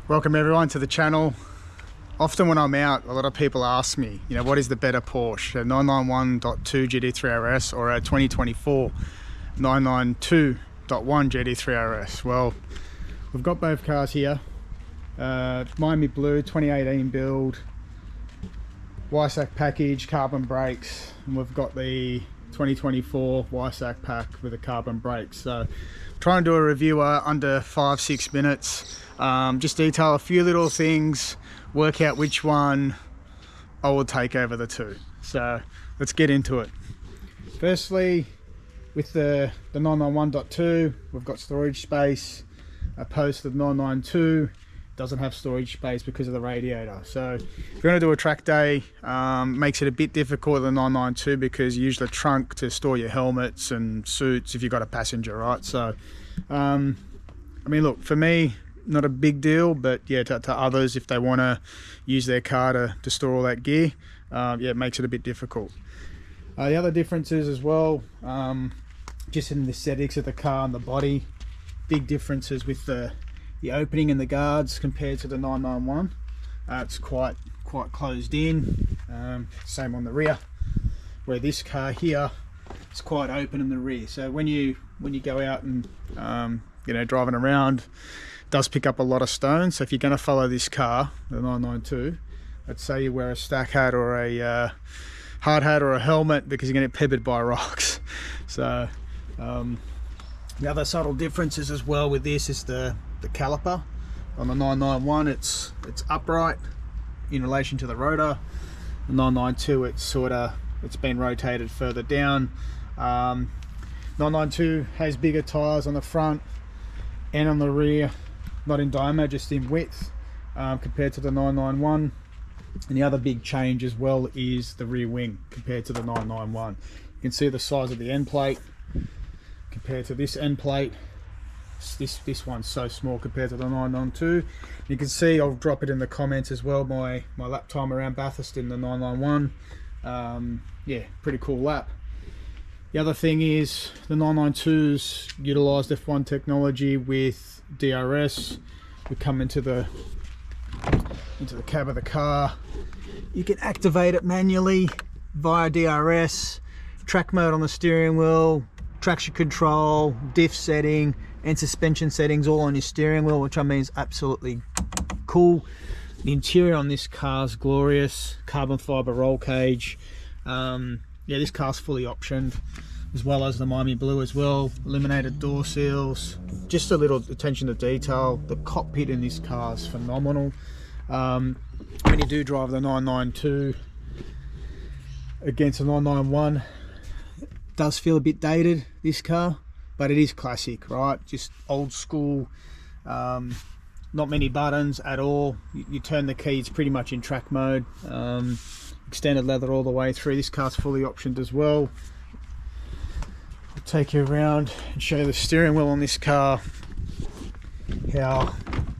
Welcome everyone to the channel. Often when I'm out, a lot of people ask me, what is the better Porsche, a 991.2 GT3 RS or a 2024 992.1 GT3 RS? Well, we've got both cars here. Miami Blue 2018 build, Weissach package, carbon brakes, and we've got the 2024 Weissach pack with the carbon brakes. So try and do a review under 5-6 minutes. Just detail a few little things, work out which one I will take over the two. So let's get into it. Firstly, with the 991.2, we've got storage space, opposed to the 992 doesn't have storage space because of the radiator. So if you're going to do a track day, makes it a bit difficult with the 992 because you use the trunk to store your helmets and suits if you've got a passenger, right? So I mean, look, for me, not a big deal, but yeah, to others, if they want to use their car to store all that gear, yeah, it makes it a bit difficult. The other differences as well, just in the aesthetics of the car and the body, big differences with the opening and the guards compared to the 991. It's quite closed in. Same on the rear, where this car here is quite open in the rear. So when you go out and driving around, it does pick up a lot of stones. So if you're going to follow this car, the 992, let's say you wear a stack hat or a hard hat or a helmet, because you're going to get peppered by rocks. So the other subtle differences as well with this is the caliper. On the 991, it's upright in relation to the rotor. The 992, it's been rotated further down. 992 has bigger tires on the front and on the rear, not in diameter, just in width, compared to the 991. And the other big change as well is the rear wing compared to the 991. You can see the size of the end plate compared to this end plate. This one's so small compared to the 992. You can see, I'll drop it in the comments as well, my lap time around Bathurst in the 991. Yeah, pretty cool lap. The other thing is the 992s utilised F1 technology with DRS. We come into the cab of the car. You can activate it manually via DRS, track mode on the steering wheel, traction control, diff setting and suspension settings all on your steering wheel, which I mean is absolutely cool. The interior on this car is glorious, carbon fiber roll cage. Yeah, this car's fully optioned, as well as the Miami Blue as well. Illuminated door seals, just a little attention to detail. The cockpit in this car is phenomenal. When you do drive the 992 against the 991, it does feel a bit dated, this car, but it is classic, right? Just old school, not many buttons at all. You turn the keys pretty much in track mode. Extended leather all the way through. This car's fully optioned as well. I'll take you around and show you the steering wheel on this car, how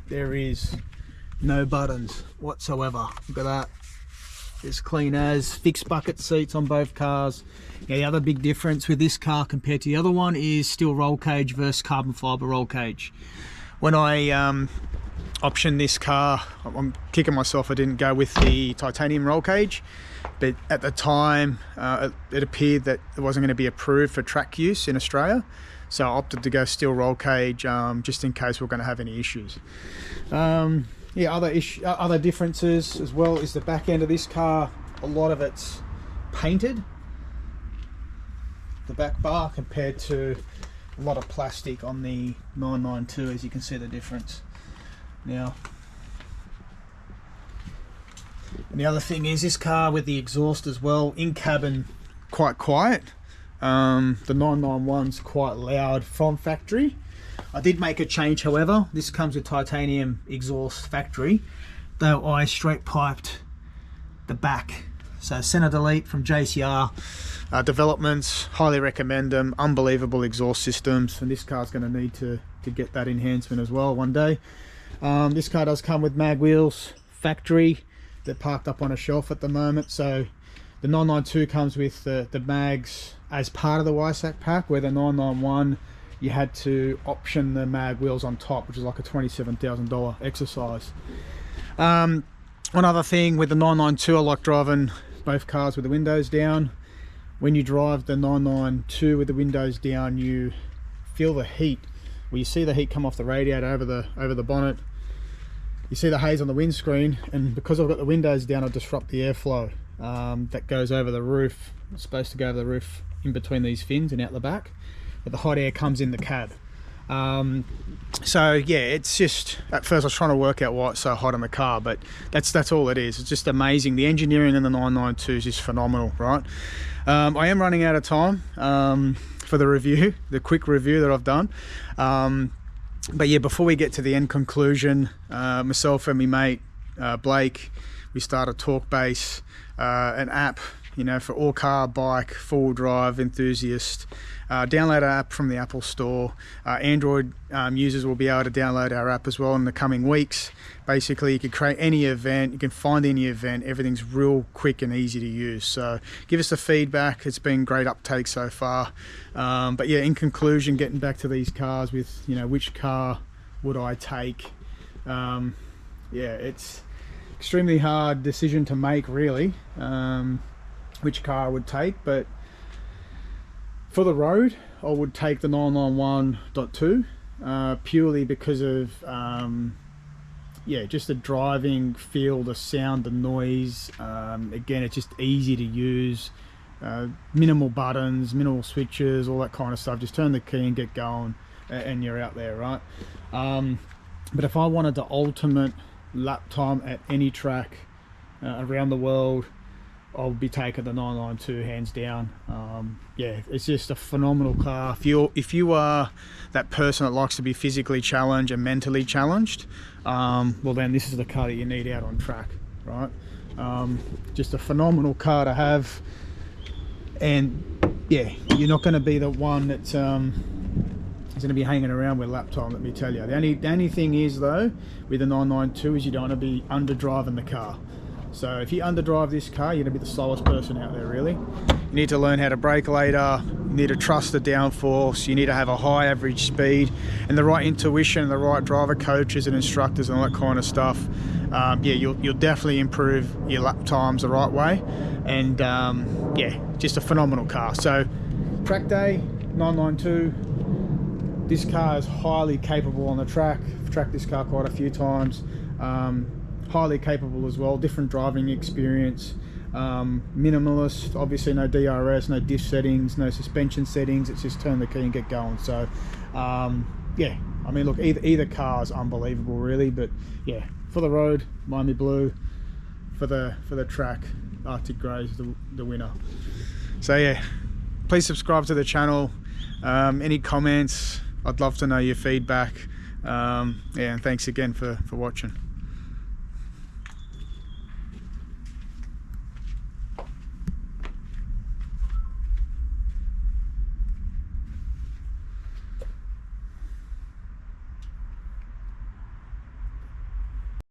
there is no buttons whatsoever. Look at that. It's clean as. Fixed bucket seats on both cars. Yeah, the other big difference with this car compared to the other one is steel roll cage versus carbon fiber roll cage. When I optioned this car, I'm kicking myself I didn't go with the titanium roll cage, but at the time it appeared that it wasn't going to be approved for track use in Australia, so I opted to go steel roll cage, just in case we're going to have any issues. Yeah, other differences as well is the back end of this car. A lot of it's painted, the back bar, compared to a lot of plastic on the 992, as you can see the difference. Now, and the other thing is this car with the exhaust as well, in cabin quite quiet. The 991's quite loud from factory. I did make a change, however. This comes with titanium exhaust factory, though I straight piped the back. So center delete from JCR Developments, highly recommend them. Unbelievable exhaust systems, and this car's going to need to get that enhancement as well one day. This car does come with mag wheels, factory. They're parked up on a shelf at the moment, so the 992 comes with the mags as part of the Weissach pack, where the 991 you had to option the mag wheels on top, which is like a $27,000 exercise. One other thing with the 992, I like driving both cars with the windows down. When you drive the 992 with the windows down, you feel the heat. Well, you see the heat come off the radiator over the bonnet. You see the haze on the windscreen, and because I've got the windows down, I disrupt the airflow that goes over the roof. It's supposed to go over the roof in between these fins and out the back, but the hot air comes in the cab. So yeah, it's just, at first I was trying to work out why it's so hot in the car, but that's all it is. It's just amazing. The engineering in the 992s is phenomenal, right? I am running out of time for the review, the quick review that I've done. But yeah, before we get to the end conclusion, myself and my mate Blake, we started Talkbase, an app, you know, for all car, bike, four-wheel drive enthusiast. Download our app from the Apple Store. Android users will be able to download our app as well in the coming weeks. Basically, you can create any event, you can find any event, everything's real quick and easy to use. So give us the feedback, it's been great uptake so far. But yeah, in conclusion, getting back to these cars with, you know, which car would I take? Yeah, it's extremely hard decision to make, really, which car I would take, but for the road, I would take the 991.2 purely because of yeah, just the driving feel, the sound, the noise. Again, it's just easy to use, minimal buttons, minimal switches, all that kind of stuff. Just turn the key and get going, and you're out there, right? But if I wanted the ultimate lap time at any track around the world, I'll be taking the 992 hands down. Yeah, it's just a phenomenal car. If you are that person that likes to be physically challenged and mentally challenged, well then this is the car that you need out on track, right? Just a phenomenal car to have, and yeah, you're not going to be the one that's going to be hanging around with lap time, let me tell you. The only thing is though, with the 992 is you don't want to be under driving the car. So if you underdrive this car, you're going to be the slowest person out there, really. You need to learn how to brake later, you need to trust the downforce, you need to have a high average speed and the right intuition, the right driver coaches and instructors and all that kind of stuff. Yeah, you'll definitely improve your lap times the right way. And yeah, just a phenomenal car. So track day, 992. This car is highly capable on the track. I've tracked this car quite a few times. Highly capable as well, different driving experience, minimalist, obviously no DRS, no diff settings, no suspension settings, it's just turn the key and get going. So yeah, I mean, look, either car is unbelievable really, but yeah, for the road, Miami Blue, for the track, Arctic Grey is the winner. So yeah, please subscribe to the channel. Any comments, I'd love to know your feedback. Yeah, and thanks again for watching.